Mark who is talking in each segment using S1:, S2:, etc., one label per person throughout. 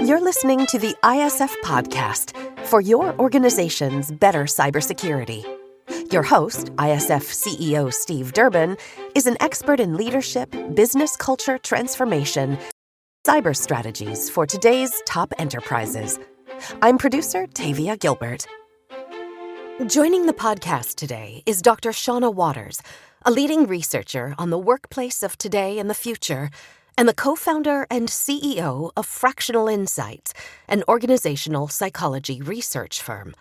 S1: You're listening to the ISF podcast for your organization's better cybersecurity. Your host, ISF CEO Steve Durbin, is an expert in leadership, business culture transformation, cyber strategies for today's top enterprises. I'm producer Tavia Gilbert. Joining the podcast today is Dr. Shonna Waters, a leading researcher on the workplace of today and the future, and the co-founder and CEO of Fractional Insights, an organizational psychology research firm.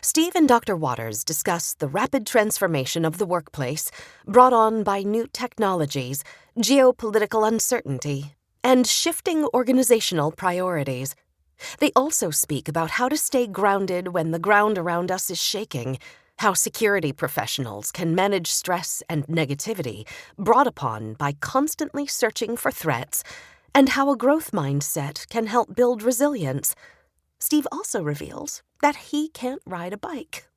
S1: Steve and Dr. Waters discuss the rapid transformation of the workplace brought on by new technologies, geopolitical uncertainty, and shifting organizational priorities. They also speak about how to stay grounded when the ground around us is shaking, how security professionals can manage stress and negativity brought upon by constantly searching for threats, and how a growth mindset can help build resilience. Steve also reveals that he can't ride a bike.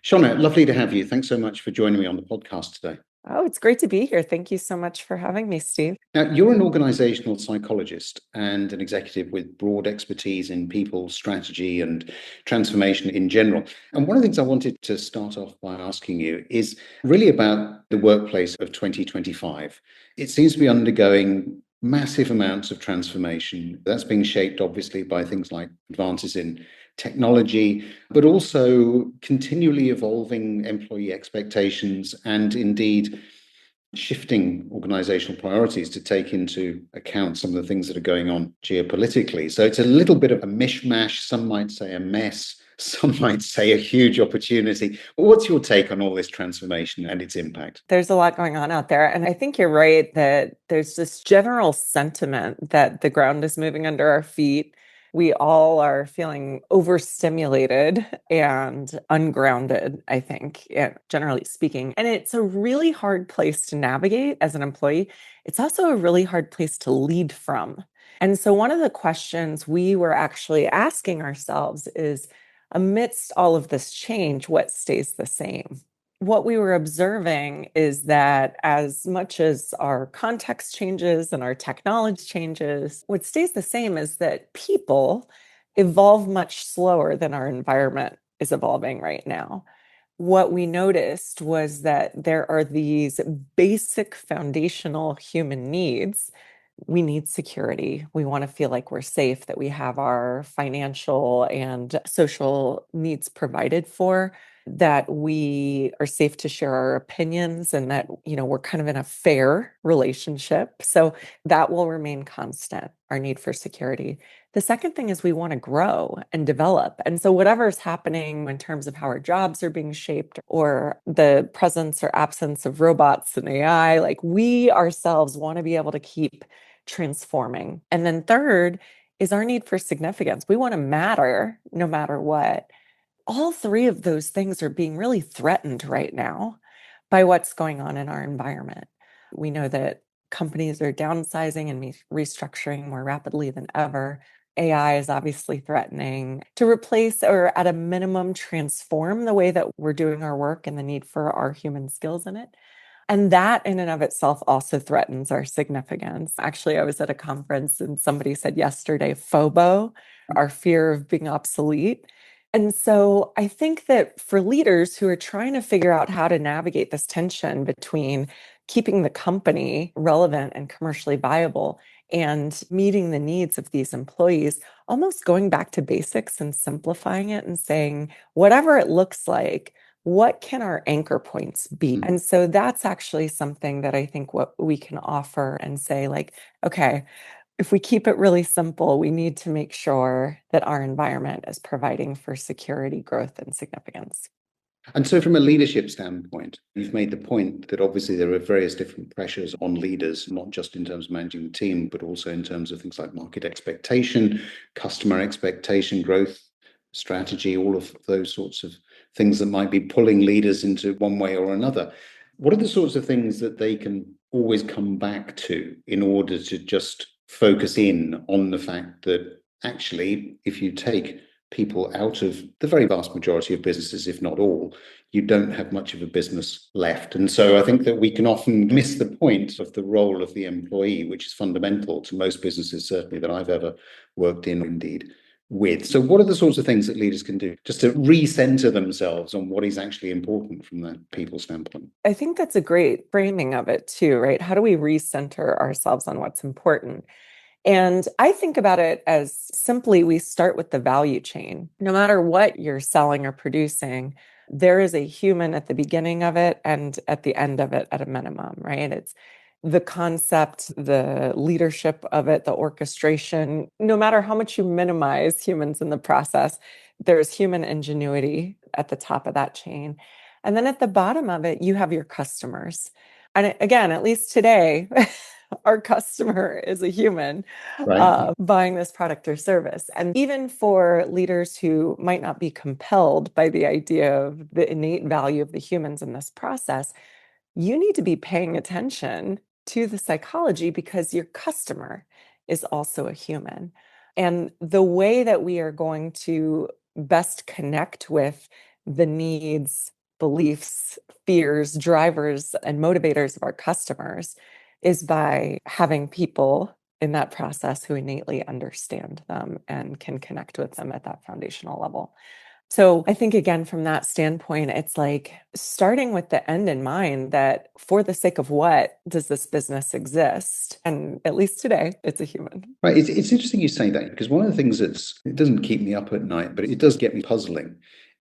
S2: Shonna, lovely to have you. Thanks so much for joining me on the podcast today.
S3: Oh, it's great to be here. Thank you so much for having me, Steve.
S2: Now, you're an organizational psychologist and an executive with broad expertise in people, strategy, and transformation in general. And one of the things I wanted to start off by asking you is really about the workplace of 2025. It seems to be undergoing massive amounts of transformation. That's being shaped, obviously, by things like advances in technology, but also continually evolving employee expectations and indeed shifting organizational priorities to take into account some of the things that are going on geopolitically. So it's a little bit of a mishmash. Some might say a mess. Some might say a huge opportunity. What's your take on all this transformation and its impact?
S3: There's a lot going on out there. And I think you're right that there's this general sentiment that the ground is moving under our feet. We all are feeling overstimulated and ungrounded, I think, generally speaking. And it's a really hard place to navigate as an employee. It's also a really hard place to lead from. And so one of the questions we were actually asking ourselves is, amidst all of this change, what stays the same? What we were observing is that as much as our context changes and our technology changes, what stays the same is that people evolve much slower than our environment is evolving right now. What we noticed was that there are these basic foundational human needs. We need security. We want to feel like we're safe, that we have our financial and social needs provided for, that we are safe to share our opinions, and that, we're kind of in a fair relationship. So that will remain constant, our need for security. The second thing is we want to grow and develop. And so whatever's happening in terms of how our jobs are being shaped, or the presence or absence of robots and AI, like we ourselves want to be able to keep transforming. And then third is our need for significance. We want to matter no matter what. All three of those things are being really threatened right now by what's going on in our environment. We know that companies are downsizing and restructuring more rapidly than ever. AI is obviously threatening to replace, or at a minimum, transform the way that we're doing our work and the need for our human skills in it. And that in and of itself also threatens our significance. Actually, I was at a conference and somebody said yesterday, FOBO, our fear of being obsolete. And so I think that for leaders who are trying to figure out how to navigate this tension between keeping the company relevant and commercially viable and meeting the needs of these employees, almost going back to basics and simplifying it and saying, whatever it looks like, what can our anchor points be? And so that's actually something that I think what we can offer and say, like, okay, if we keep it really simple, we need to make sure that our environment is providing for security, growth, and significance.
S2: And so from a leadership standpoint, you've made the point that obviously there are various different pressures on leaders, not just in terms of managing the team, but also in terms of things like market expectation, customer expectation, growth strategy, all of those sorts of things that might be pulling leaders into one way or another. What are the sorts of things that they can always come back to in order to just focus in on the fact that actually, if you take people out of the very vast majority of businesses, if not all, you don't have much of a business left. And so I think that we can often miss the point of the role of the employee, which is fundamental to most businesses, certainly that I've ever worked in, indeed with. So what are the sorts of things that leaders can do just to recenter themselves on what is actually important from that people standpoint?
S3: I think that's a great framing of it too, right? How do we recenter ourselves on what's important? And I think about it as simply we start with the value chain. No matter what you're selling or producing, there is a human at the beginning of it and at the end of it at a minimum, right? It's the concept, the leadership of it, the orchestration. No matter how much you minimize humans in the process, there's human ingenuity at the top of that chain. And then at the bottom of it, you have your customers. And again, at least today, our customer is a human buying this product or service. And even for leaders who might not be compelled by the idea of the innate value of the humans in this process, you need to be paying attention to the psychology because your customer is also a human. And the way that we are going to best connect with the needs, beliefs, fears, drivers, and motivators of our customers is by having people in that process who innately understand them and can connect with them at that foundational level. So I think, again, from that standpoint, it's like starting with the end in mind that for the sake of what does this business exist? And at least today, it's a human.
S2: Right. It's interesting you say that, because one of the things it doesn't keep me up at night, but it does get me puzzling,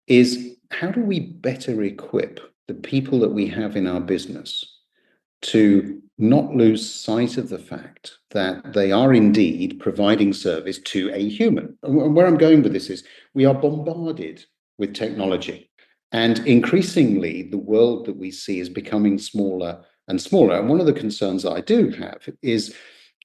S2: is how do we better equip the people that we have in our business to not lose sight of the fact that they are indeed providing service to a human? And where I'm going with this is we are bombarded with technology, and increasingly the world that we see is becoming smaller and smaller. And one of the concerns that I do have is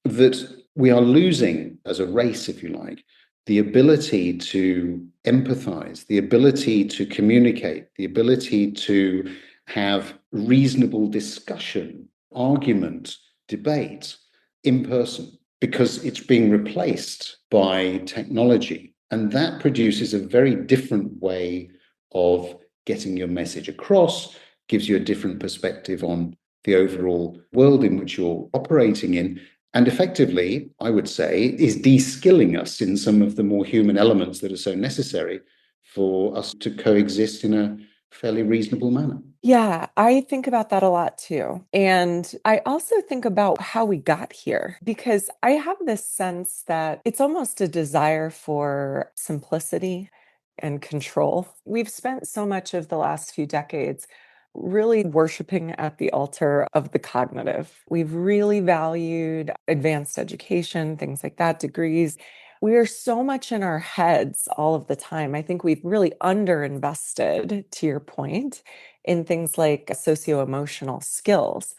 S2: that we are losing, as a race, if you like, the ability to empathize, the ability to communicate, the ability to have reasonable discussion, argument, debate in person, because it's being replaced by technology. And that produces a very different way of getting your message across, gives you a different perspective on the overall world in which you're operating in, and effectively, I would say, is de-skilling us in some of the more human elements that are so necessary for us to coexist in a fairly reasonable manner.
S3: Yeah, I think about that a lot too. And I also think about how we got here, because I have this sense that it's almost a desire for simplicity and control. We've spent so much of the last few decades really worshiping at the altar of the cognitive. We've really valued advanced education, things like that, degrees. We are so much in our heads all of the time. I think we've really underinvested, to your point, in things like socio-emotional skills.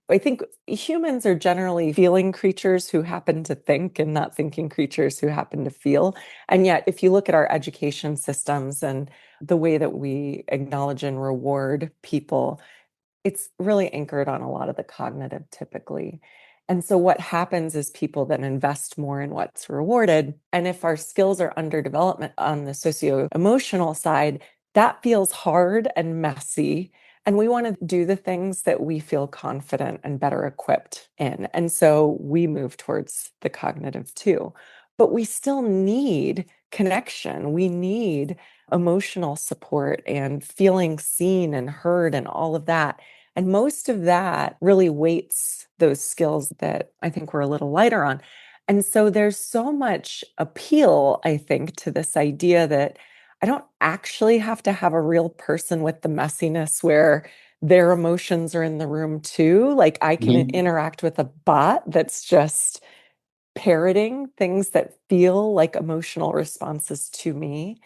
S3: I think humans are generally feeling creatures who happen to think and not thinking creatures who happen to feel. And yet, if you look at our education systems and the way that we acknowledge and reward people, it's really anchored on a lot of the cognitive typically. And so what happens is people then invest more in what's rewarded. And if our skills are under development on the socio-emotional side, that feels hard and messy. And we want to do the things that we feel confident and better equipped in. And so we move towards the cognitive too. But we still need connection. We need emotional support and feeling seen and heard and all of that. And most of that really weights those skills that I think we're a little lighter on. And so there's so much appeal, I think, to this idea that I don't actually have to have a real person with the messiness where their emotions are in the room too. Like I can interact with a bot that's just parroting things that feel like emotional responses to me.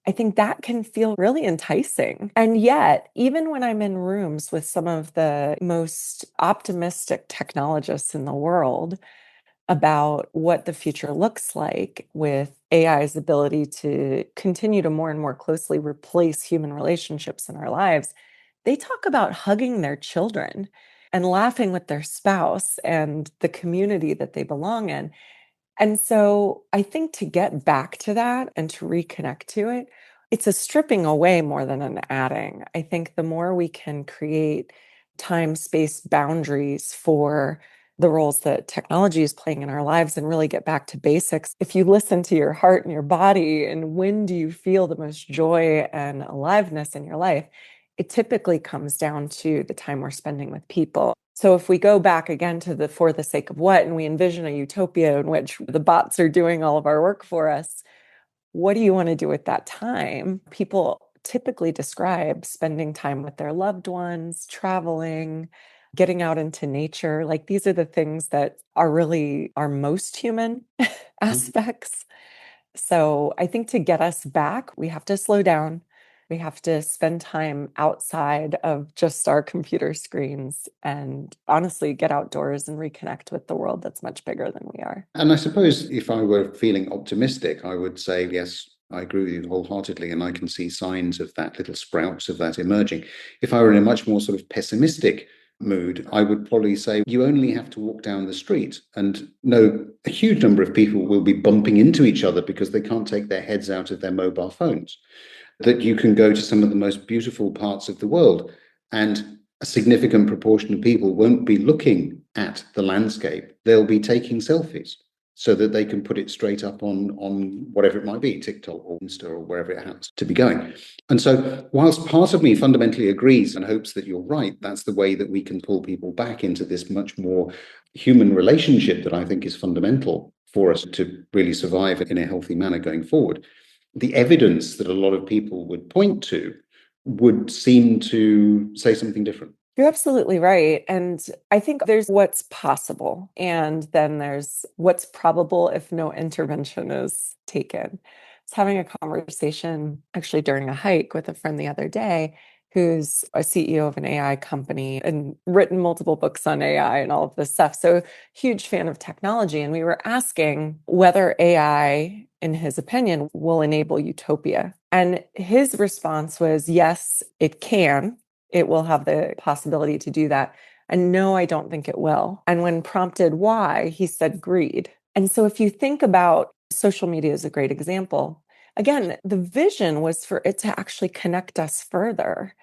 S3: I think that can feel really enticing. And yet, even when I'm in rooms with some of the most optimistic technologists in the world about what the future looks like with AI's ability to continue to more and more closely replace human relationships in our lives, they talk about hugging their children and laughing with their spouse and the community that they belong in. And so I think to get back to that and to reconnect to it, it's a stripping away more than an adding. I think the more we can create time space boundaries for the roles that technology is playing in our lives and really get back to basics. If you listen to your heart and your body, and when do you feel the most joy and aliveness in your life, it typically comes down to the time we're spending with people. So if we go back again to the for the sake of what, and we envision a utopia in which the bots are doing all of our work for us, what do you want to do at that time? People typically describe spending time with their loved ones, traveling, getting out into nature. Like these are the things that are really our most human aspects. So I think to get us back, we have to slow down. We have to spend time outside of just our computer screens and honestly get outdoors and reconnect with the world that's much bigger than we are.
S2: And I suppose if I were feeling optimistic, I would say, yes, I agree with you wholeheartedly, and I can see signs of that, little sprouts of that emerging. If I were in a much more sort of pessimistic mood, I would probably say you only have to walk down the street and know a huge number of people will be bumping into each other because they can't take their heads out of their mobile phones. That you can go to some of the most beautiful parts of the world and a significant proportion of people won't be looking at the landscape. They'll be taking selfies so that they can put it straight up on whatever it might be, TikTok or Insta or wherever it happens to be going. And so whilst part of me fundamentally agrees and hopes that you're right, that's the way that we can pull people back into this much more human relationship that I think is fundamental for us to really survive in a healthy manner going forward. The evidence that a lot of people would point to would seem to say something different.
S3: You're absolutely right. And I think there's what's possible, and then there's what's probable if no intervention is taken. I was having a conversation actually during a hike with a friend the other day who's a CEO of an AI company and written multiple books on AI and all of this stuff. So, huge fan of technology. And we were asking whether AI, in his opinion, will enable utopia. And his response was, yes, it can. It will have the possibility to do that. And no, I don't think it will. And when prompted why, he said greed. And so if you think about social media is a great example. Again, the vision was for it to actually connect us further,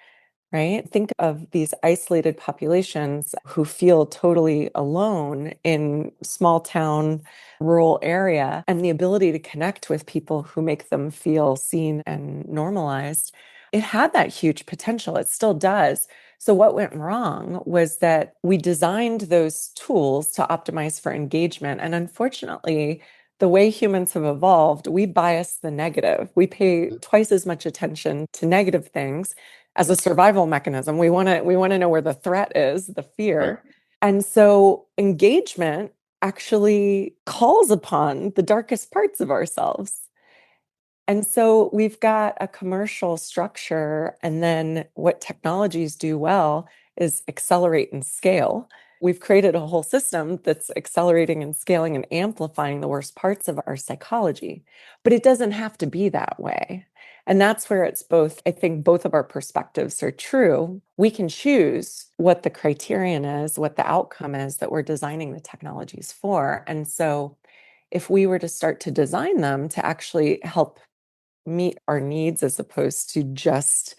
S3: right? Think of these isolated populations who feel totally alone in small town, rural area, and the ability to connect with people who make them feel seen and normalized. It had that huge potential. It still does. So what went wrong was that we designed those tools to optimize for engagement. And unfortunately, the way humans have evolved, we bias the negative. We pay twice as much attention to negative things as a survival mechanism. We want to know where the threat is, the fear.
S2: Right.
S3: And so engagement actually calls upon the darkest parts of ourselves. And so we've got a commercial structure, and then what technologies do well is accelerate and scale. We've created a whole system that's accelerating and scaling and amplifying the worst parts of our psychology. But it doesn't have to be that way. And that's where it's both, I think both of our perspectives are true. We can choose what the criterion is, what the outcome is that we're designing the technologies for. And so if we were to start to design them to actually help meet our needs as opposed to just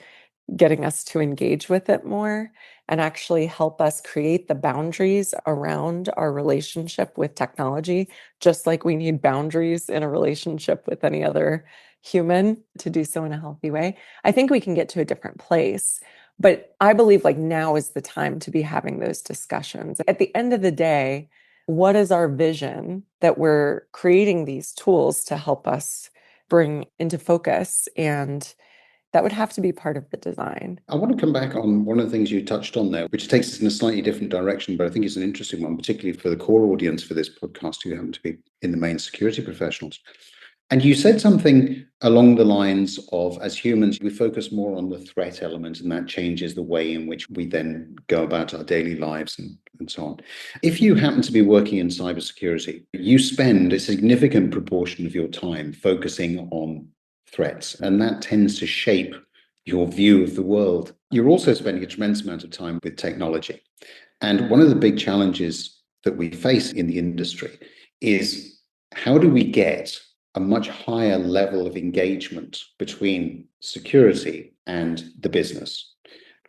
S3: getting us to engage with it more and actually help us create the boundaries around our relationship with technology, just like we need boundaries in a relationship with any other human to do so in a healthy way. I think we can get to a different place. But I believe like now is the time to be having those discussions. At the end of the day, what is our vision that we're creating these tools to help us bring into focus? And that would have to be part of the design.
S2: I want to come back on one of the things you touched on there, which takes us in a slightly different direction, but I think it's an interesting one, particularly for the core audience for this podcast who happen to be in the main security professionals. And you said something along the lines of, as humans, we focus more on the threat element, and that changes the way in which we then go about our daily lives and so on. If you happen to be working in cybersecurity, you spend a significant proportion of your time focusing on threats, and that tends to shape your view of the world. You're also spending a tremendous amount of time with technology. And one of the big challenges that we face in the industry is how do we get a much higher level of engagement between security and the business?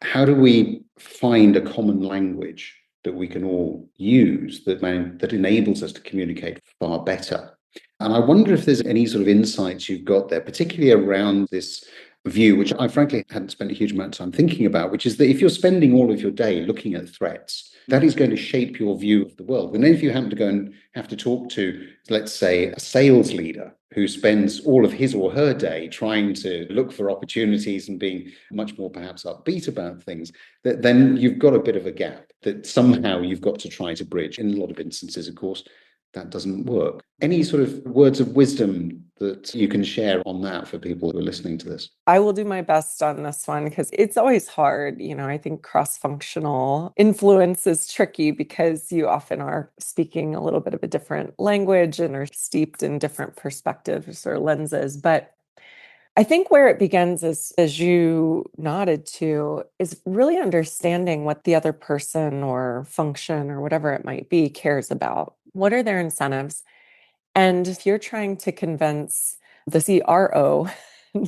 S2: How do we find a common language that we can all use that enables us to communicate far better? And I wonder if there's any sort of insights you've got there, particularly around this view, which I frankly hadn't spent a huge amount of time thinking about, which is that if you're spending all of your day looking at threats, that is going to shape your view of the world. And then if you happen to go and have to talk to, let's say, a sales leader who spends all of his or her day trying to look for opportunities and being much more perhaps upbeat about things, then you've got a bit of a gap that somehow you've got to try to bridge. In a lot of instances, of course, that doesn't work. Any sort of words of wisdom that you can share on that for people who are listening to this?
S3: I will do my best on this one because it's always hard. I think cross-functional influence is tricky because you often are speaking a little bit of a different language and are steeped in different perspectives or lenses. But I think where it begins is, as you nodded to, is really understanding what the other person or function or whatever it might be cares about. What are their incentives? And if you're trying to convince the CRO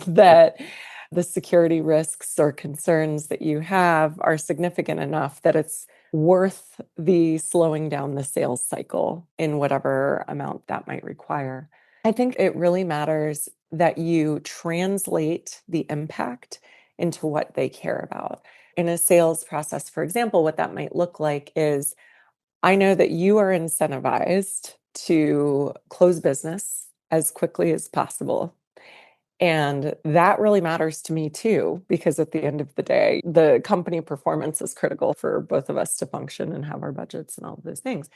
S3: that the security risks or concerns that you have are significant enough that it's worth the slowing down the sales cycle in whatever amount that might require, I think it really matters that you translate the impact into what they care about. In a sales process, for example, what that might look like is I know that you are incentivized to close business as quickly as possible. And that really matters to me too, because at the end of the day, the company performance is critical for both of us to function and have our budgets and all of those things.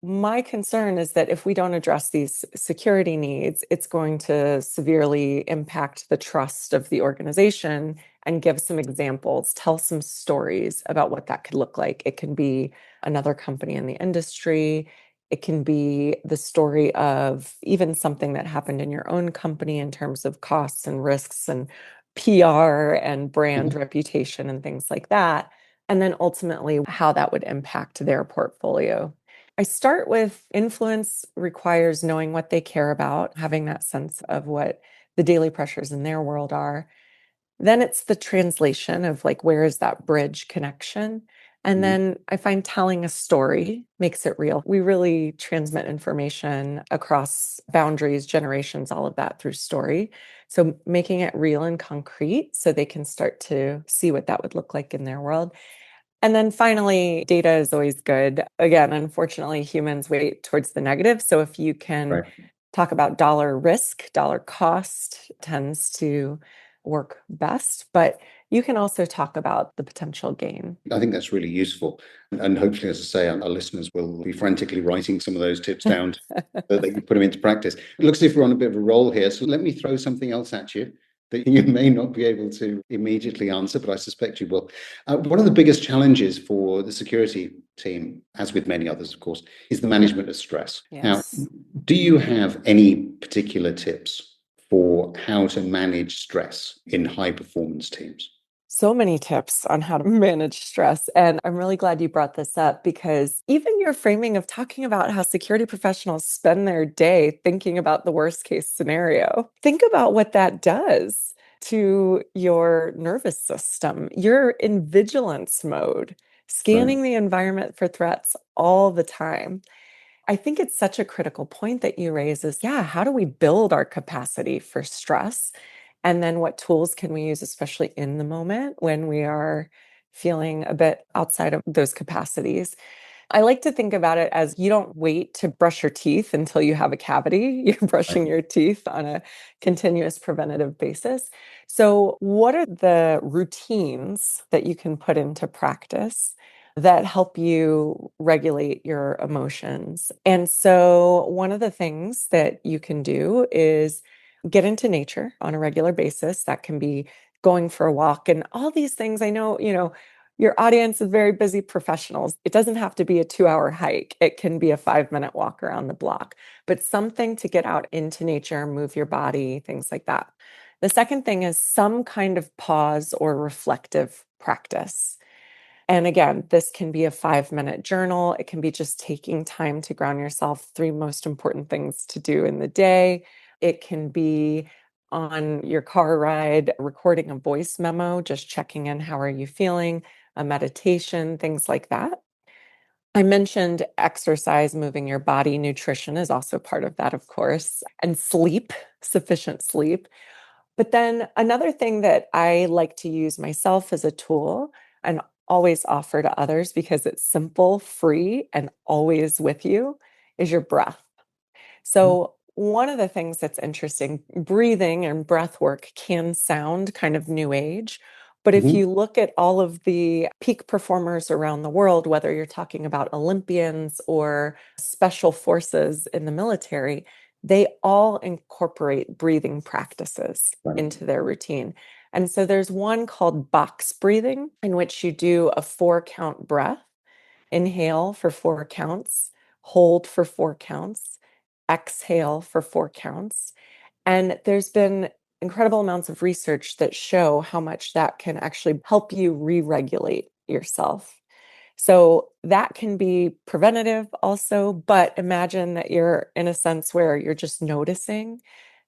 S3: My concern is that if we don't address these security needs, it's going to severely impact the trust of the organization. And give some examples, tell some stories about what that could look like. It can be another company in the industry. It can be the story of even something that happened in your own company in terms of costs and risks and PR and brand reputation and things like that. And then ultimately how that would impact their portfolio. I start with influence requires knowing what they care about, having that sense of what the daily pressures in their world are. Then it's the translation of like, where is that bridge connection? And then I find telling a story makes it real. We really transmit information across boundaries, generations, all of that through story. So making it real and concrete so they can start to see what that would look like in their world. And then finally, data is always good. Again, unfortunately, humans weight towards the negative. So if you can talk about dollar risk, dollar cost tends to work best, but you can also talk about the potential gain.
S2: I think that's really useful. And hopefully, as I say, our listeners will be frantically writing some of those tips down so that you put them into practice. It looks as if we're on a bit of a roll here. So let me throw something else at you that you may not be able to immediately answer, but I suspect you will. One of the biggest challenges for the security team, as with many others, of course, is the management of stress.
S3: Yes.
S2: Now, do you have any particular tips for how to manage stress in high performance teams?
S3: So many tips on how to manage stress. And I'm really glad you brought this up because even your framing of talking about how security professionals spend their day thinking about the worst case scenario, think about what that does to your nervous system. You're in vigilance mode, scanning the environment for threats all the time. I think it's such a critical point that you raise is, how do we build our capacity for stress? And then what tools can we use, especially in the moment when we are feeling a bit outside of those capacities? I like to think about it as you don't wait to brush your teeth until you have a cavity. You're brushing your teeth on a continuous preventative basis. So, what are the routines that you can put into practice that help you regulate your emotions? And so, one of the things that you can do is get into nature on a regular basis. That can be going for a walk and all these things. I know, your audience is very busy professionals. It doesn't have to be a 2-hour hike. It can be a 5-minute walk around the block, but something to get out into nature, move your body, things like that. The second thing is some kind of pause or reflective practice. And again, this can be a 5-minute journal. It can be just taking time to ground yourself, 3 most important things to do in the day. It can be on your car ride, recording a voice memo, just checking in, how are you feeling, a meditation, things like that. I mentioned exercise, moving your body. Nutrition is also part of that, of course, and sleep, sufficient sleep. But then another thing that I like to use myself as a tool and always offer to others because it's simple, free, and always with you is your breath. So, one of the things that's interesting, breathing and breath work can sound kind of new age. But if
S2: Mhm.
S3: you look at all of the peak performers around the world, whether you're talking about Olympians or special forces in the military, they all incorporate breathing practices
S2: Right.
S3: into their routine. And so there's one called box breathing, in which you do a 4-count breath, inhale for 4 counts, hold for 4 counts, exhale for 4 counts. And there's been incredible amounts of research that show how much that can actually help you re-regulate yourself. So that can be preventative also, but imagine that you're in a sense where you're just noticing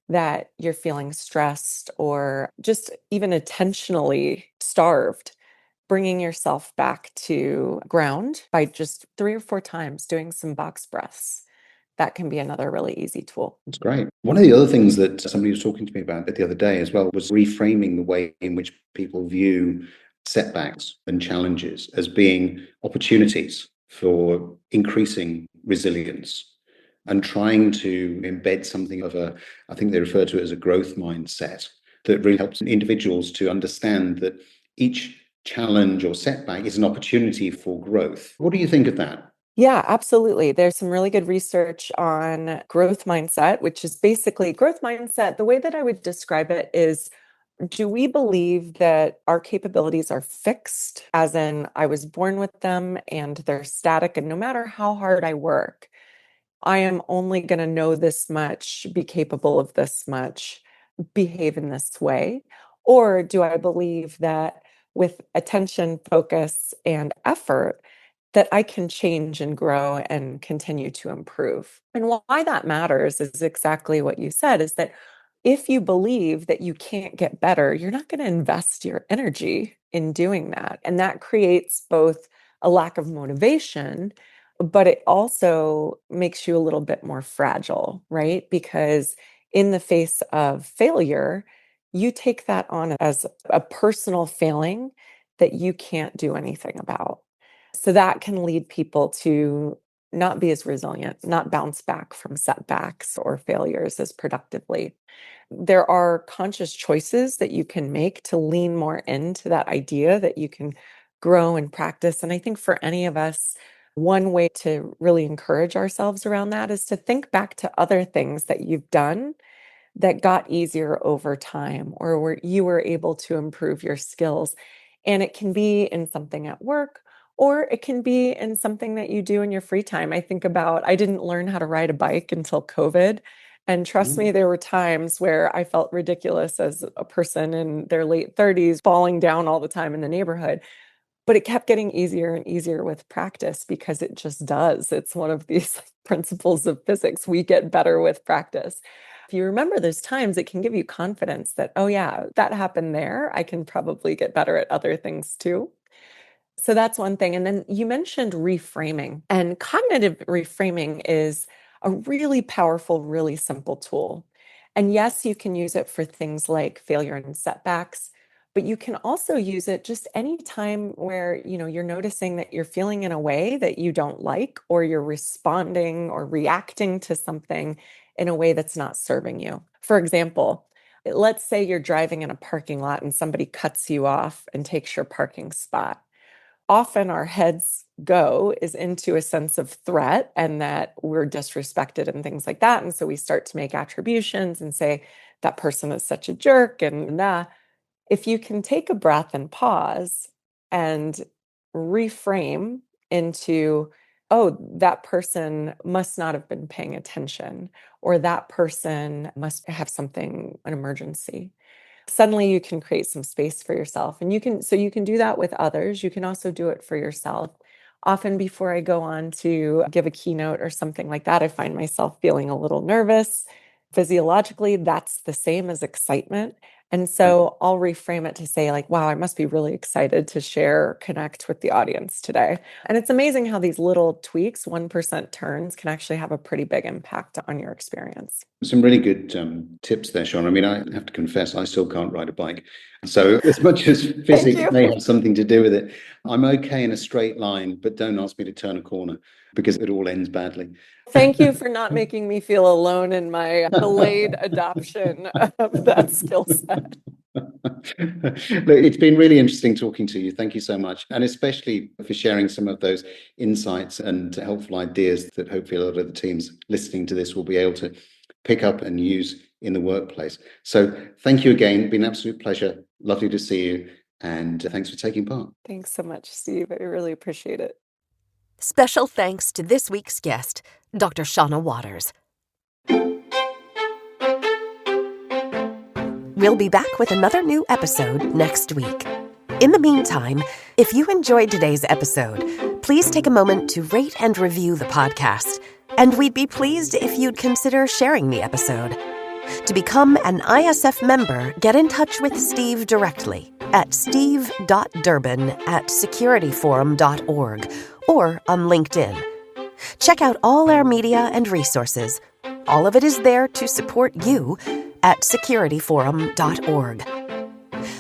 S3: that you're feeling stressed or just even attentionally starved, bringing yourself back to ground by just 3 or 4 times doing some box breaths. That can be another really easy tool.
S2: That's great. One of the other things that somebody was talking to me about the other day as well was reframing the way in which people view setbacks and challenges as being opportunities for increasing resilience and trying to embed something of a, I think they refer to it as a growth mindset that really helps individuals to understand that each challenge or setback is an opportunity for growth. What do you think of that?
S3: Yeah, absolutely. There's some really good research on growth mindset, which is basically growth mindset. The way that I would describe it is, do we believe that our capabilities are fixed, as in I was born with them and they're static, and no matter how hard I work, I am only going to know this much, be capable of this much, behave in this way? Or do I believe that with attention, focus, and effort, that I can change and grow and continue to improve? And why that matters is exactly what you said, is that if you believe that you can't get better, you're not going to invest your energy in doing that. And that creates both a lack of motivation, but it also makes you a little bit more fragile, right? Because in the face of failure, you take that on as a personal failing that you can't do anything about. So that can lead people to not be as resilient, not bounce back from setbacks or failures as productively. There are conscious choices that you can make to lean more into that idea that you can grow and practice. And I think for any of us, one way to really encourage ourselves around that is to think back to other things that you've done that got easier over time, or where you were able to improve your skills. And it can be in something at work, or it can be in something that you do in your free time. I think about, I didn't learn how to ride a bike until COVID. And trust me, there were times where I felt ridiculous as a person in their late 30s, falling down all the time in the neighborhood. But it kept getting easier and easier with practice because it just does. It's one of these principles of physics. We get better with practice. If you remember those times, it can give you confidence that, oh, yeah, that happened there. I can probably get better at other things too. So that's one thing. And then you mentioned reframing, and cognitive reframing is a really powerful, really simple tool. And yes, you can use it for things like failure and setbacks, but you can also use it just any time where, you're noticing that you're feeling in a way that you don't like, or you're responding or reacting to something in a way that's not serving you. For example, let's say you're driving in a parking lot and somebody cuts you off and takes your parking spot. Often our heads go is into a sense of threat and that we're disrespected and things like that. And so we start to make attributions and say, that person is such a jerk. And if you can take a breath and pause and reframe into, oh, that person must not have been paying attention, or that person must have something, an emergency. suddenly you can create some space for yourself. And you can do that with others. You can also do it for yourself. Often before I go on to give a keynote or something like that, I find myself feeling a little nervous. Physiologically, that's the same as excitement. And so I'll reframe it to say, like, wow, I must be really excited to share, connect with the audience today. And it's amazing how these little tweaks, 1% turns, can actually have a pretty big impact on your experience.
S2: Some really good tips there, Sean. I mean, I have to confess, I still can't ride a bike. So as much as physics may have something to do with it, I'm okay in a straight line, but don't ask me to turn a corner because it all ends badly.
S3: Thank you for not making me feel alone in my delayed adoption of that skill set.
S2: Look, it's been really interesting talking to you. Thank you so much. And especially for sharing some of those insights and helpful ideas that hopefully a lot of the teams listening to this will be able to pick up and use in the workplace. So thank you again. It's been an absolute pleasure. Lovely to see you. And thanks for taking part.
S3: Thanks so much, Steve. I really appreciate it.
S1: Special thanks to this week's guest, Dr. Shonna Waters. We'll be back with another new episode next week. In the meantime, if you enjoyed today's episode, please take a moment to rate and review the podcast. And we'd be pleased if you'd consider sharing the episode. To become an ISF member, get in touch with Steve directly at steve.durbin@securityforum.org or on LinkedIn. Check out all our media and resources. All of it is there to support you at securityforum.org.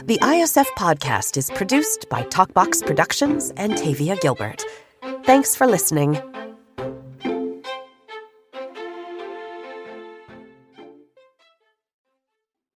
S1: The ISF podcast is produced by Talkbox Productions and Tavia Gilbert. Thanks for listening.